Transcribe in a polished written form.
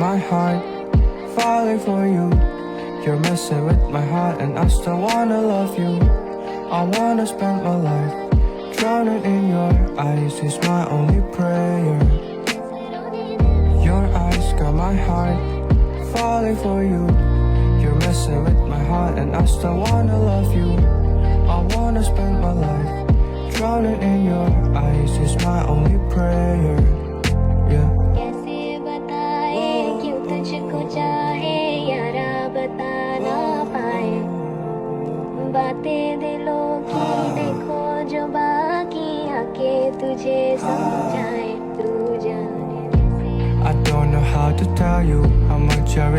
my heart, falling for you. You're messing with my heart and I still wanna love you. I wanna spend my life drowning in your eyes is my only prayer. Your eyes got my heart falling for you. You're messing with my heart and I still wanna love you. I wanna spend my life drowning in your eyes is my only prayer. Yeah. कैसे बताए क्यों तुझको चाहे यारा बता ना पाए बातें दिलों की देखो जो बाकी आके तुझे समझाए तू जाने I don't know how to tell you how much I really